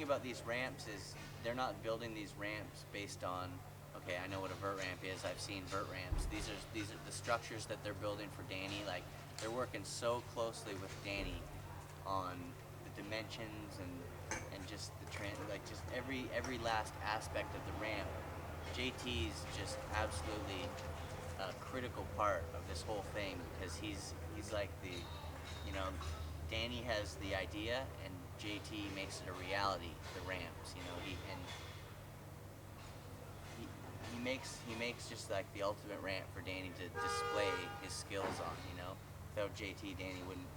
thing about these ramps is they're not building these ramps based on, okay, I know what a vert ramp is. I've seen vert ramps. These are the structures that they're building for Danny. Like, they're working so closely with Danny on the dimensions and just the just every last aspect of the ramp. JT's just absolutely a critical part of this whole thing, because he's like the, you know, Danny has the idea and JT makes it a reality. The ramps, you know, he makes just like the ultimate ramp for Danny to display his skills on. You know, without JT, Danny wouldn't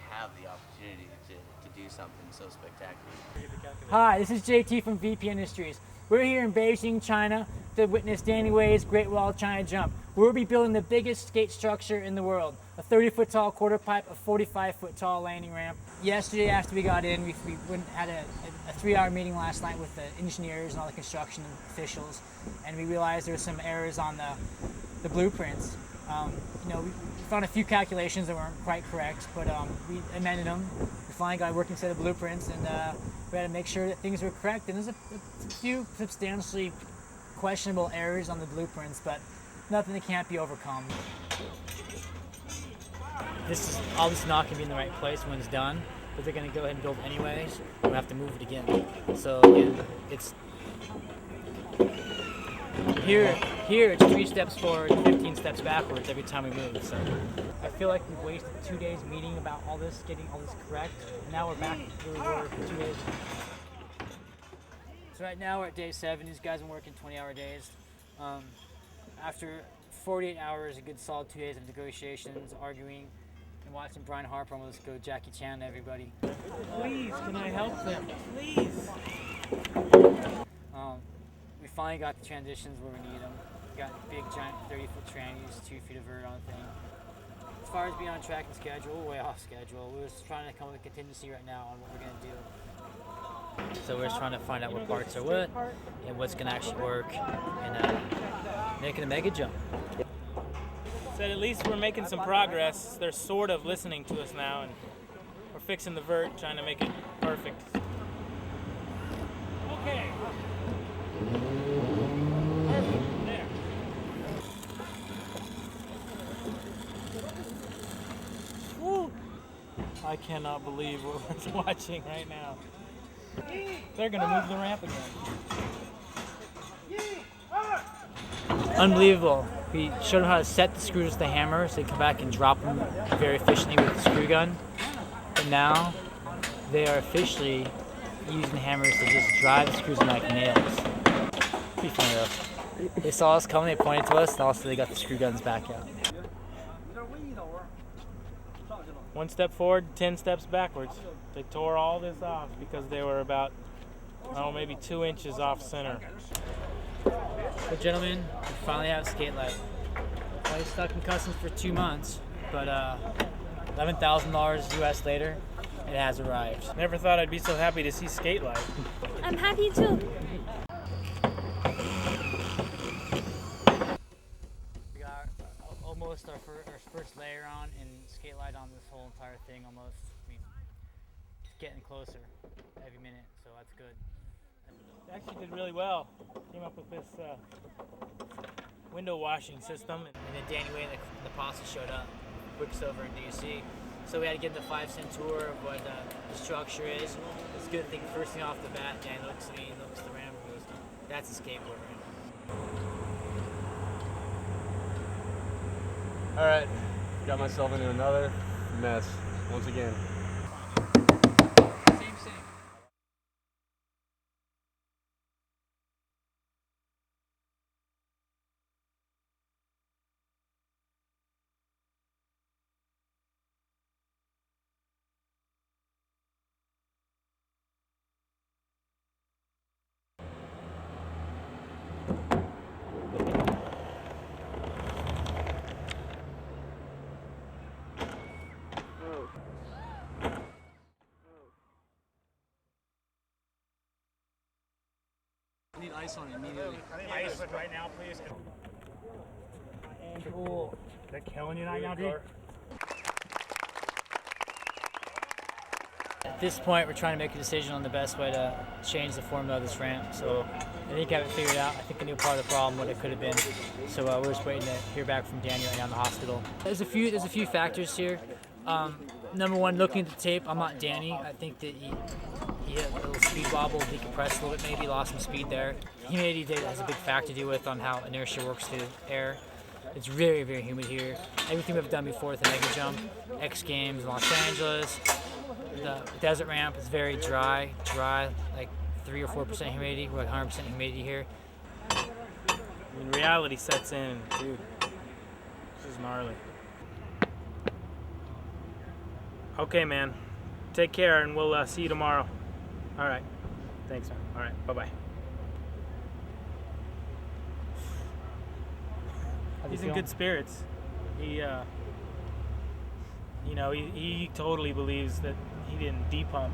have the opportunity to do something so spectacular. Hi, this is JT from VP Industries. We're here in Beijing, China to witness Danny Wei's Great Wall of China jump. We'll be building the biggest skate structure in the world, a 30-foot tall quarter pipe, a 45-foot tall landing ramp. Yesterday after we got in, we had a 3-hour meeting last night with the engineers and all the construction officials, and we realized there were some errors on the blueprints. You know, we found a few calculations that weren't quite correct, but we amended them. We finally got a working set of blueprints, and we had to make sure that things were correct. And there's a few substantially questionable errors on the blueprints, but nothing that can't be overcome. This is obviously not going to be in the right place when it's done, but they're going to go ahead and build anyways. We'll have to move it again. So again, it's here it's 3 steps forward, 15 steps backwards every time we move. So I feel like we've wasted 2 days meeting about all this, getting all this correct, and now we're back where we were 2 days ago. So right now we're at day 7. These guys have been working 20-hour days. After 48 hours, a good solid 2 days of negotiations, arguing, and watching Brian Harper almost go Jackie Chan to everybody. Please, can I help them? Please. We finally got the transitions where we need them. We got big, giant 30-foot trannies, 2 feet of vert on the thing. As far as being on track and schedule, we're way off schedule. We're just trying to come up with a contingency right now on what we're going to do. So we're just trying to find out what parts are what and what's going to actually work, and making a mega jump. Said at least we're making some progress. They're sort of listening to us now, and we're fixing the vert, trying to make it perfect. Okay. Perfect. There. Woo! I cannot believe what we're watching right now. They're gonna move the ramp again. Unbelievable. We showed them how to set the screws with the hammer so they come back and drop them very efficiently with the screw gun. But now they are officially using hammers to just drive the screws in like nails. Pretty funny though. They saw us coming, they pointed to us, and also they got the screw guns back out. 1 step forward, 10 steps backwards. They tore all this off because they were about, maybe 2 inches off center. So gentlemen, we finally have skate light. I was stuck in customs for 2 months, but $11,000 US later, it has arrived. Never thought I'd be so happy to see skate light. I'm happy too. We got almost our first layer on and skate light on this whole entire thing almost. I mean, it's getting closer every minute, so that's good. They actually did really well. Came up with this window washing system. And then Danny Wei and the posse showed up, Quicksilver and DC. So we had to give the 5-cent tour of what the structure is. It's a good thing. First thing off the bat, Dan looks at me, looks at the ramp, and goes, "That's a skateboard ramp." All right, got myself into another mess once again. I need ice on it immediately. Ice right now, please. And cool. They're killing you right now, dude. At this point, we're trying to make a decision on the best way to change the formula of this ramp. So I think I have it figured out. I think I knew part of the problem, what it could have been. So we're just waiting to hear back from Danny right now in the hospital. There's a few factors here. Number one, looking at the tape, I'm not Danny. I think that he hit a little speed wobble, decompressed a little bit, maybe lost some speed there. Humidity data has a big factor to do with on how inertia works through air. It's very, very humid here. Everything we've done before with the mega jump, X Games, Los Angeles, the desert ramp is very dry, like 3 or 4% humidity. We're like 100% humidity here. I mean, reality sets in, dude. This is gnarly. Okay, man. Take care, and we'll see you tomorrow. All right. Thanks, man. All right. Bye-bye. He's in good spirits. He, he totally believes that he didn't depump.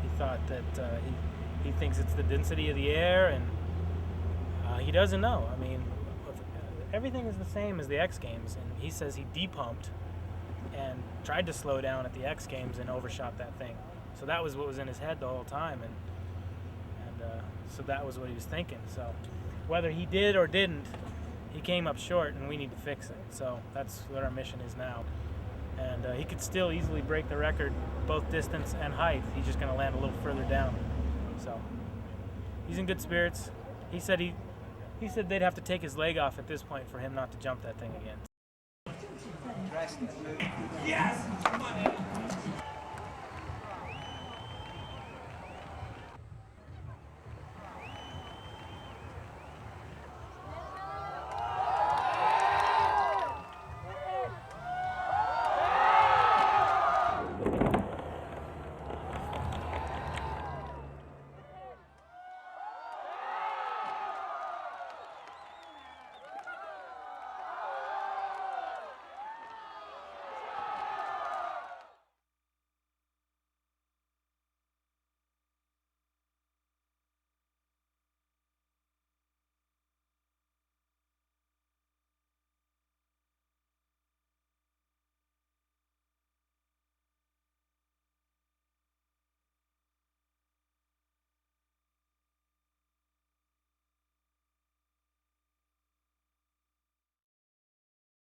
He thought that he thinks it's the density of the air, and he doesn't know. I mean, everything is the same as the X Games, and he says he depumped and tried to slow down at the X Games and overshot that thing. So that was what was in his head the whole time, and so that was what he was thinking. So whether he did or didn't, he came up short, and we need to fix it. So that's what our mission is now. And he could still easily break the record, both distance and height. He's just going to land a little further down. So he's in good spirits. He said they'd have to take his leg off at this point for him not to jump that thing again. Yes! Come on, man.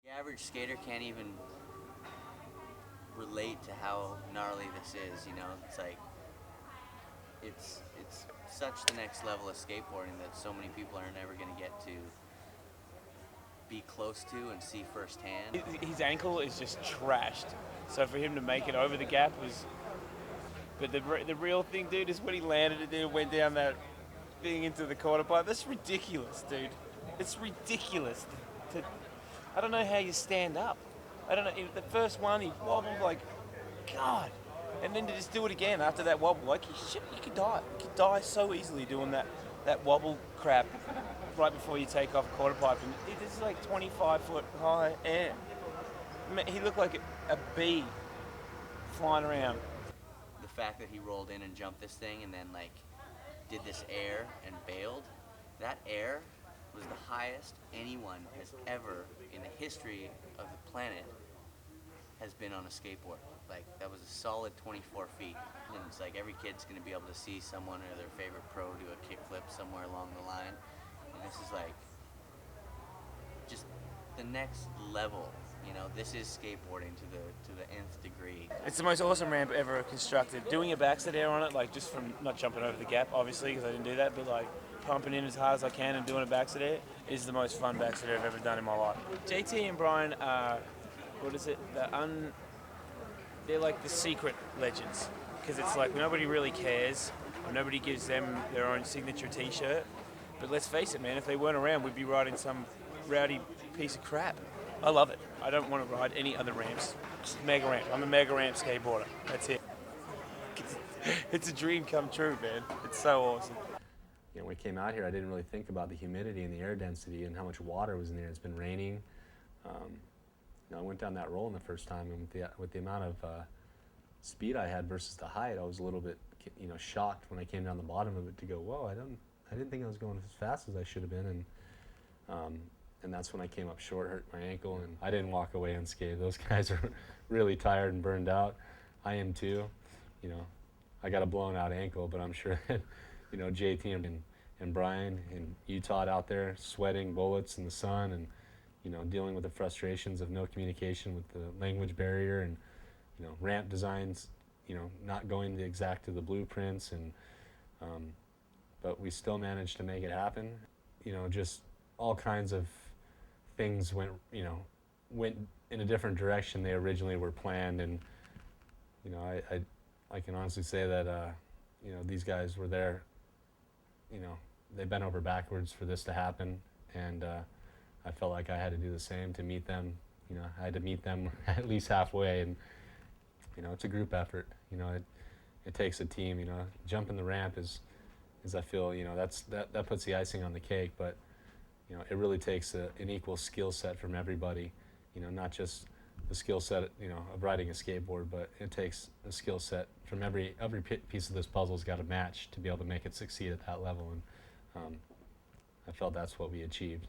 The average skater can't even relate to how gnarly this is, you know? It's like, it's such the next level of skateboarding that so many people are never going to get to be close to and see firsthand. His ankle is just trashed, so for him to make it over the gap was... But the real thing, dude, is when he landed it and went down that thing into the quarter pipe. That's ridiculous, dude. It's ridiculous. I don't know how you stand up. I don't know. The first one, he wobbled like, God. And then to just do it again after that wobble, like, shit, you could die. You could die so easily doing that wobble crap right before you take off a quarter pipe. And this is like 25-foot high air. He looked like a bee flying around. The fact that he rolled in and jumped this thing and then like did this air and bailed, that air was the highest anyone has ever in the history of the planet has been on a skateboard. Like, that was a solid 24 feet. And it's like every kid's gonna be able to see someone or their favorite pro do a kickflip somewhere along the line. And this is like just the next level. You know, this is skateboarding to the nth degree. It's the most awesome ramp ever constructed. Doing a backset air on it, like just from not jumping over the gap, obviously, because I didn't do that, but like pumping in as hard as I can and doing a backset air is the most fun backset air I've ever done in my life. JT and Brian are, what is it? They're like the secret legends, because it's like nobody really cares, or nobody gives them their own signature T-shirt. But let's face it, man, if they weren't around, we'd be riding some rowdy piece of crap. I love it. I don't want to ride any other ramps. Just mega ramp. I'm a mega ramp skateboarder. That's it. It's a dream come true, man. It's so awesome. You know, when we came out here, I didn't really think about the humidity and the air density and how much water was in there. It's been raining. You know, I went down that roll in the first time, and with the amount of speed I had versus the height, I was a little bit, you know, shocked when I came down the bottom of it to go, whoa, I didn't think I was going as fast as I should have been, and that's when I came up short, hurt my ankle, and I didn't walk away unscathed. Those guys are really tired and burned out. I am too, you know. I got a blown out ankle, but I'm sure that, you know, JT and Brian and Utah out there sweating bullets in the sun and, you know, dealing with the frustrations of no communication with the language barrier and, you know, ramp designs, you know, not going the exact to the blueprints and, but we still managed to make it happen. You know, just all kinds of things went in a different direction they originally were planned, and you know, I can honestly say that you know, these guys were there. You know, they bent over backwards for this to happen, and I felt like I had to do the same to meet them. You know, I had to meet them at least halfway, and you know, it's a group effort. You know, it takes a team. You know, jumping the ramp is I feel, you know, that puts the icing on the cake, but you know, it really takes an equal skill set from everybody. You know, not just the skill set, you know, of riding a skateboard, but it takes a skill set from every piece of this puzzle's got to match to be able to make it succeed at that level, and I felt that's what we achieved.